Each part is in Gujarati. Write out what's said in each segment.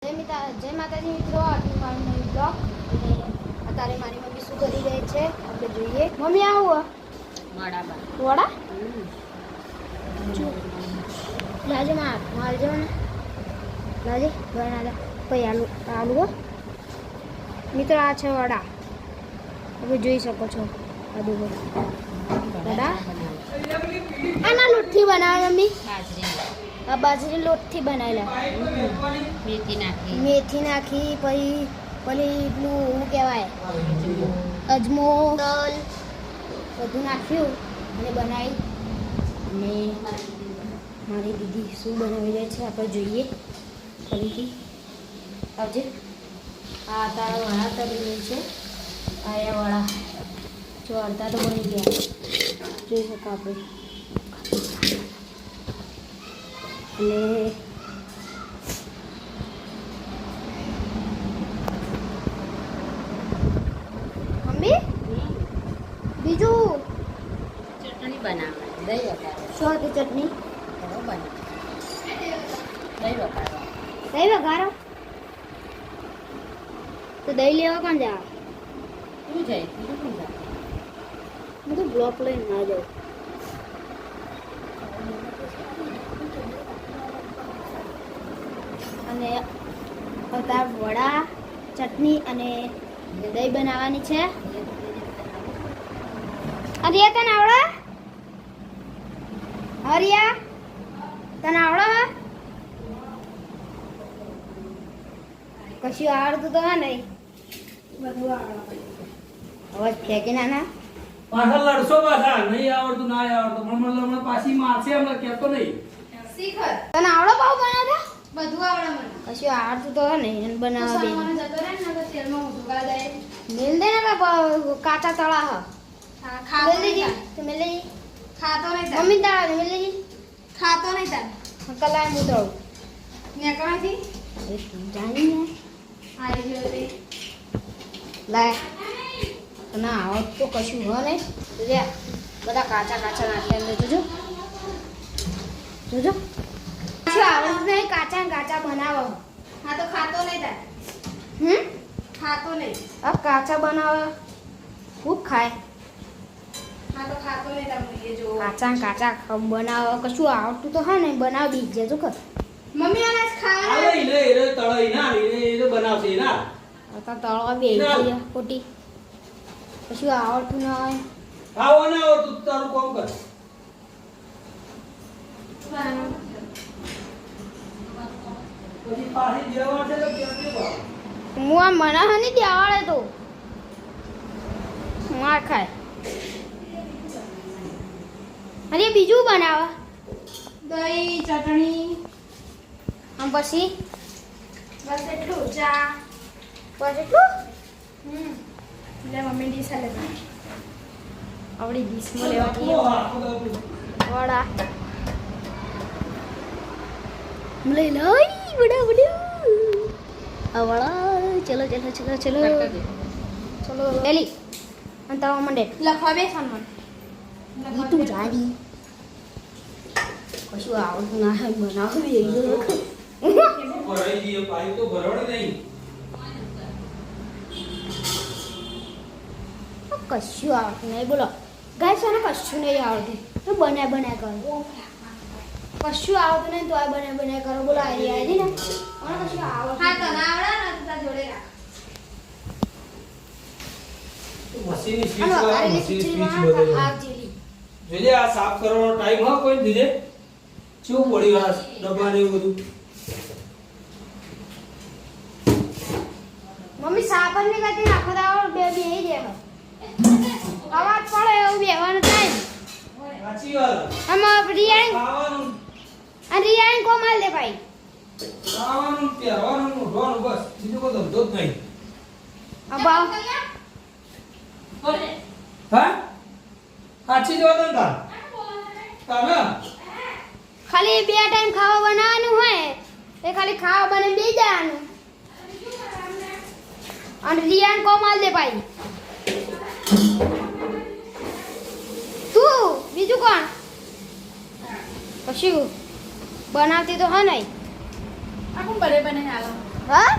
જય માતાજી મિત્રો, આજનું મારું નવું બ્લોગ. અને અત્યારે મારી મમ્મી શું કરી રહી છે આપણે જોઈએ. મમ્મી આવું વડા લાજે મારજો ને લાજે બના પછી આલુ મિત્રો આ છે વડા. તમે જોઈ શકો છો વડા આના લોટથી બનાવે મમ્મી. આ બાજરી લોટથી બનાવેલા. મેથી નાખી પછી પેલી પેલું શું કહેવાય અજમો તલ બધું નાખ્યું અને બનાવી. અને મારી દીદી શું બનાવી રહી છે આપણે જોઈએ ફરીથી. આવજે. આ તારા વડા તળી રહી છે. આ વડા જો અડધા તો બની ગયા જોઈ શકો આપણે. અને મમ્મી બીજું ચટણી બનાવવા દહીં વઘારો. શું હતી ચટણી? દહીં વઘારો. દહીં વઘારો તો દહીં લેવા કોણ જા? શું જાય બીજું શું જાય? હું તો બ્લોક લઈને ના જાઉં. અને અત્યારે વડા ચટણી અને દહીં બનાવવાની છે. હરિયા તને આવડે? હરિયા તને આવડે? કશું આવડતું તો હા નહીં. બધું આવડે. અવાજ ફેંકી ના પાછા લડશો પાછા નહીં આવડતું ના આવડતું પણ મને હમણાં પાછી મારશે હમણાં કહેતો નહીં. તને આવડે પાવ બનાવતા? બધું આવડે મને. કશું આવડતું તો હે નહીં એને બનાવવા દે. મને જતો રહે ને તો તેલમાં ઊંધું ગાળ દે. મેલ દે ને કાચા તળા હ હા, ખાતો મેલ નહીં દેજે. તાર. તો મેલ દેજે. ખાતો નહીં તાર. મમ્મી તાળા દે મેલ દેજે. ખાતો નહીં તાર. કલાય હું તળું. નેકળાથી એ તું જાણી ને આવી ગયો તે. લાય તને આવડ તો કશું હ નહીં. લે બધા કાચા કાચા નાખ્યા અંદર જોજો જોજો. કશું આવડતું નહીં. કાચા ને કાચા બનાવો. હા તો ખાતો નહીં તાર. ખાતો નહીં. આ કાચા બનાવે ખૂબ ખાય. હા તો ખાતો નહીં તાર મને જો. કાચા ને કાચા બનાવે. કશું આવડતું તો હા નહીં બનાવી દીજે જો કર. મમ્મી આના જ ખાવાના. આવે ઈને એ તળાઈ ના એ તો બનાવશે ના. અત્યારે તળવા બે છે ખોટી. કશું આવડતું ન હોય. આવો ના આવડતું તારું કામ કર. પછી પાછી દેવા છે તો કેમ દેવા? હું આ મના હની દેવાળે તો માર ખાય. અરે બીજું બનાવે દહીં ચટણી આમ પછી બસ એટલું ચા. બસ એટલું. લે મમ્મી ડીશ લે. આવડી ડીશમાં લેવાની ઓ આખો દો. વડા લઈ લઈ વડા વડા આ વડા. ચલો ચલો ચલો ચલો ચલો પેલી અને તવા મંડે લખવા બેસવાનું મને. ઈ તું જાડી. કશું આવડતું ના હોય બનાવવી ભરાઈ દઈએ પાઇપ તો ભરવડે નહીં. કશું આવડતું નહીં. બોલો ગાય છે ને કશું નહીં આવડતું તો બનાય કરો. કશું આવડતું નહીં તો આ બનાય કરો. બોલો આવી આવી ને મને કશું આવડતું હા તને આવડે ને તો તાર જોડે રાખ. મશીનની સ્વિચ હાલો, લાવો, આરેલી મશીનની ખીચડી સ્વિચ બનાવો. બદલો. આ જેલી જોજે આ સાફ કરવાનો ટાઈમ હા કોઈ દીધે શું પડી આ ડબ્બા ને એવું બધું. મમ્મી સાબન ની કરતી નાખો તો બે બે જાય. અવાજ પડે એવું બેવાનું થાય. સાચી વાત. આમાં રિયાણી ખાવાનું અને રિયાણી કોમાલ દે ભાઈ. ખાવાનું પહેરવાનું ઊંઘવાનું બસ બીજું કોઈ ધંધો જ નહીં. આ બાવ હા સાચી જ વાત ને તાર તારે ખાલી બે ટાઈમ ખાવા બનાવવાનું હોય એ ખાલી ખાવા બને બે જવાનું. અને રિયાન કોમાલ દે ભાઈ. તું બીજું કોણ? કશું બનાવતી તો હા નહીં. આ કોણ બને બને હાલો હા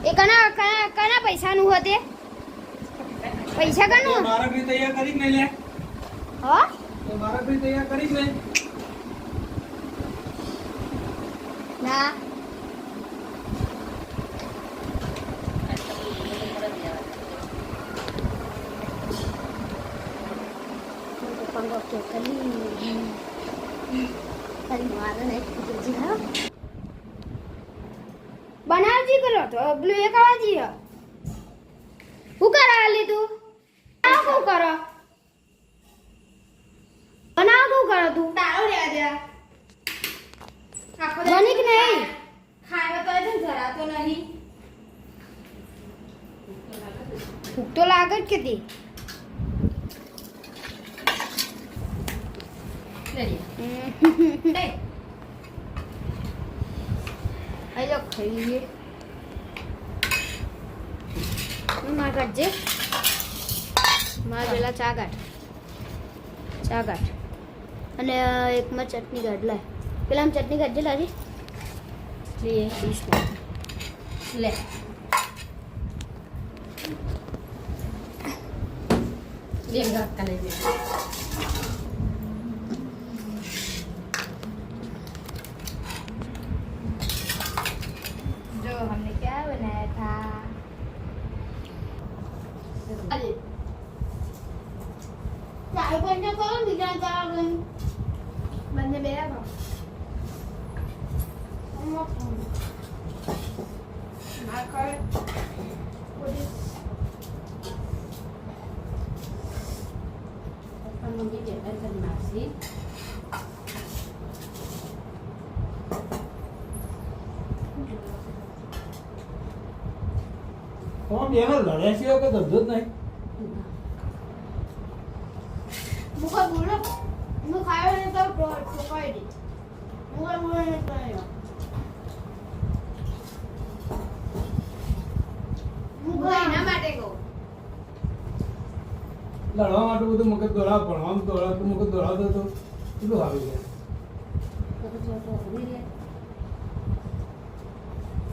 એ કના પૈસાનું હોતે પૈસા કનું મારા બી તૈયાર કરી ને લે હા તો મારા બી તૈયાર કરી ને ના પંગો કે કલી મારે નહીં કીધું હા બનાવજી કરો તો બ્લુ એક આવાજી હું કરા લે તું શું કરો બનાવ શું કરો તું તારો રે આજે આખો બની કે નહીં ખાવા તો જ ધરાતો નહીં ભૂખ તો લાગે જ કે તે લઈ આઈ લો ખાઈએ માં કાઢજે મારે પેલા ચા કાઢ અને એકમાં ચટણી કાઢ લાય પેલા ચટણી કાઢજે લાજી લે લે બે ઘાકા લઈ લે जो हमने क्या बनाया था चाय बनने को बिना चाय बनने बेरा को મમ્મી જેટલા કરી નાખી કોણ બેનો લડે છે કે ધંધો જ નહીં मुखा बोलो मैं खाया नहीं तो ठोकाई दी मुखा बोलो नहीं तो मुखा એના માટે કહું લડવા માટે બધું મગજ દોડાવ ભણવામાં દોડાવ તો મગજ દોડાવતો તો કેટલું આવી જાય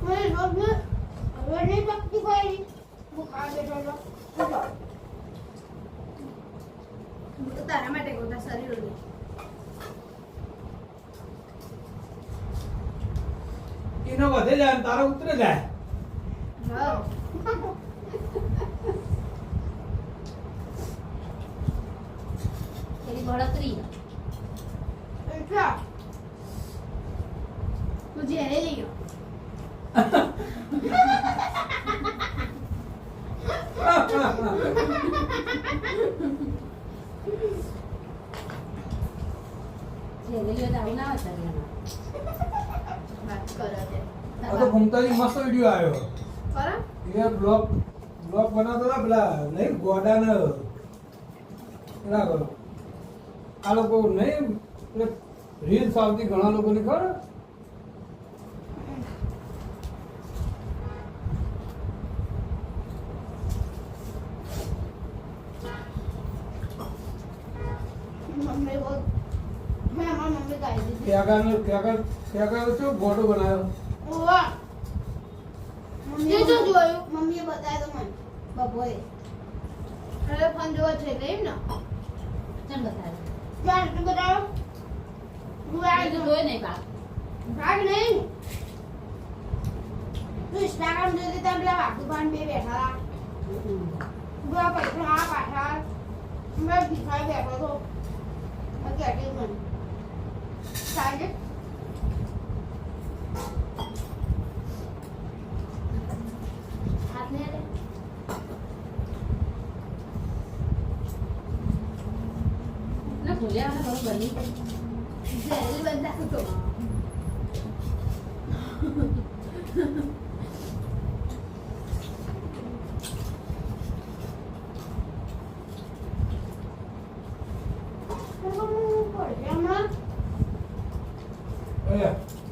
मैं रोज नहीं पकती कोई मुखा दे तो હું તો તારા માટે કહું તારા શરીર નું એનો વધે જાય ને તારો ઉતરે જાય હા તેરી બળતરી अच्छा તું ઝેરે લઈ ગયો જેલી આવું ના હતા વાત કરો છે આ તો ઘૂમતાજી મસ્ત વિડિયો આવ્યો કરો એ બ્લોગ બનાવતો હતા પેલા નહીં ગોડાને પેલા આ લોકો નહીં રીલ્સ આવતી ઘણા લોકોની ખબર मम्मी वो मैं हमारी मम्मी का आई थी क्या છો ગોડો બનાવ્યો वाह मम्मी जो જોયું મમ્મીએ બતાવ્યો તો મને બપોરે અરે ફોન જોવા છે કેમ ને ચલ બતાવ ચાલ તું બતાવો હું આ તું જોઈ નહીં બા ભાગ નહીં તું ઇન્સ્ટાગ્રામ જોતી તા પેલા વાકુબાન બે બેઠા બુआ પૈસા આ પાછા મેં ભીખાઈ બેઠો તો કેટી મને સાંજે હાથ ને લે ના ભૂલ્યા મને બરોબર બની ઝેરી બંધા તો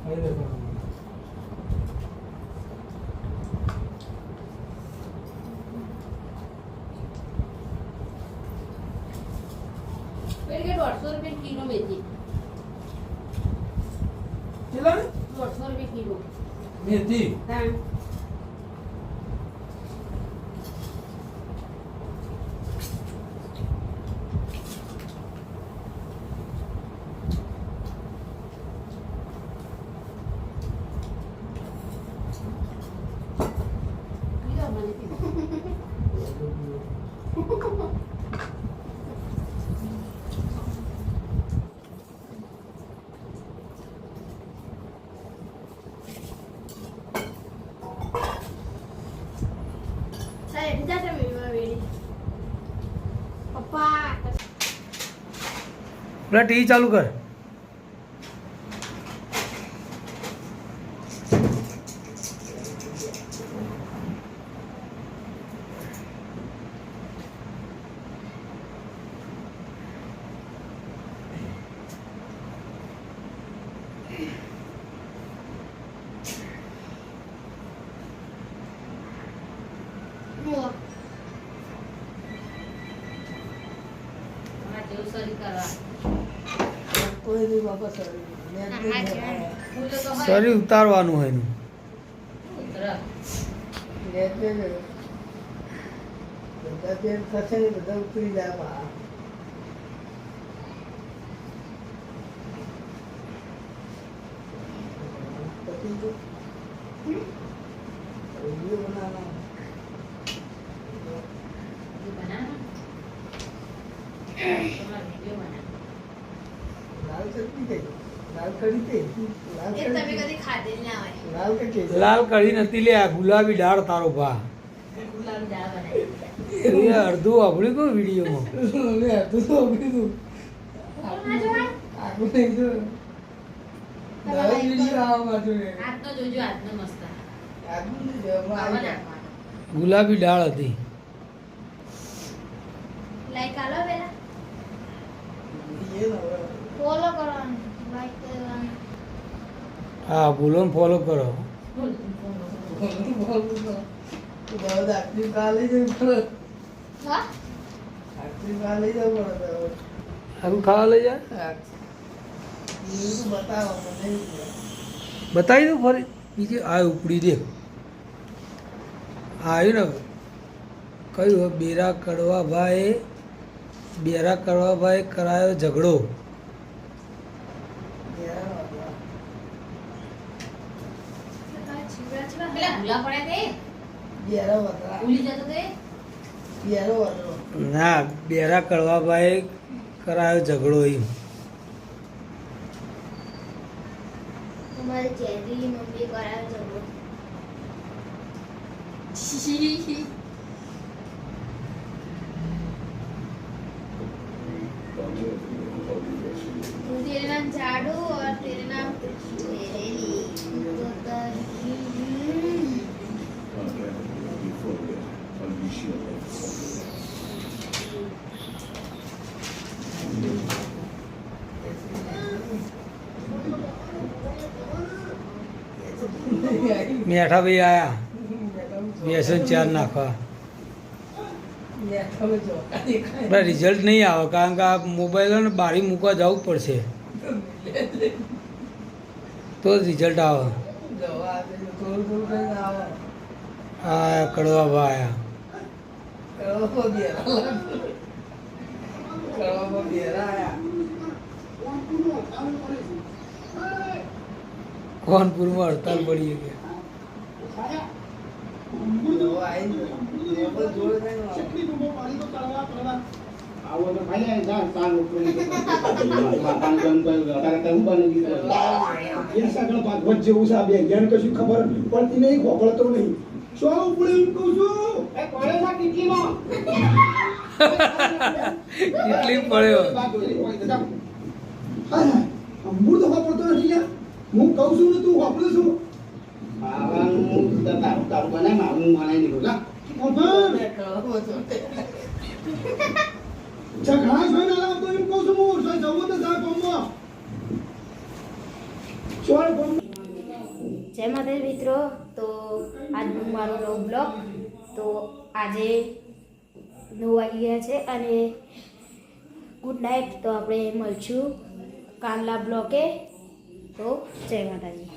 આઈ દેખો પેલી કે 150 રૂપિયા કિલો વેચી ચલા 150 રૂપિયા કિલો મેથી તાણ. પીધો મને પીધો. સાહેબ જા તમે વેડી પપ્પા પેલા ટીવી ચાલુ કર. તમારે જેવું શરીર કરવા. કોઈ દી બાપા સરી ફૂલો તો હોય. શરીર ઉતારવાનું હોય એનું. ઉતર. બધા જે થશે ને બધા ઉતરી જાય બા. પછી જો વિડીયો બનાવવાનો. એ બનાવો. તમારે વિડીયો બનાવો. લાલ ચટણી કઈ લાલ કઢી કઈ લાલ એ તમે કઢી કદી ખાધેલ ના હોય લાલ કઈ લાલ કઢી નથી લે, આ ગુલાબી દાળ તારો ભા. ગુલાબી દાળ બનાવી. એ અડધું આપણી કોઈ વિડીયોમાં. લે તું તો કીધું આગળ નહીં જો લાલ વિડીયો આવવા માટે આજનો જોજો, આજનો મસ્ત. આગળ નહીં જો આવા આવી નાખવાનો. ગુલાબી દાળ હતી. લાઈક આલો પેલા એ નવરા ફોલો કરવાનું લાઈક કરવાનું હા, બોલો ને ફોલો કરો. બોલ. દાદા આટલી કાલે જ પડે હા આટલી કાલે જ પડે આખું ખાવા લઈ જાય. બતાવો મને બતાવી દઉં ફરી બીજી આ ઉપડી દે. આવ્યું ને કયું બેરા કડવાભાઈ કરાયો ઝઘડો. પેલા ભૂલા પડ્યા તે બિયારો વતરા ભૂલી જતો તે બિયારો વતરો ના, બેરા કડવાભાઈ કરાયો ઝઘડો એમ. તમારી ચેરી મમ્મી કરાવે ઝઘડો तेरे नाम झाड़ू और तेरे नाम चेरेली तो મેઠા ભાઈ આયા વ્યસન ચાર નાખવા. રિઝલ્ટ નહીં આવે કારણ કે આ મોબાઈલ બારી મૂકવા જવું પડશે તો જ રિઝલ્ટ આવે. આ કડવા કોનપુરમાં હડતાલ પડી ગઈ. ભાગવત જેવું છે આ બે જ્ઞાન કશું ખબર પડતી નહીં, ખોપડતો નહીં. શું ઉપડે એમ કહું છું? કેટલી પડ્યો. મૂળ તો ખોપડતો નથી યાર. હું કહું છું ને તું ખોપડું છું. તારું બનાય મારું બનાવી દીધું લા. ઝઘડા છે ને લાવ તો એમ કહું છું હું જવું તો જા કોમમાં. ચોર કોમ જય માતાજી મિત્રો, તો આજનું મારો નવો બ્લોગ. તો આજે 9 વાગી ગયા છે અને ગુડ નાઇટ. તો આપણે મળશું કાલના બ્લોગે. તો જય માતાજી.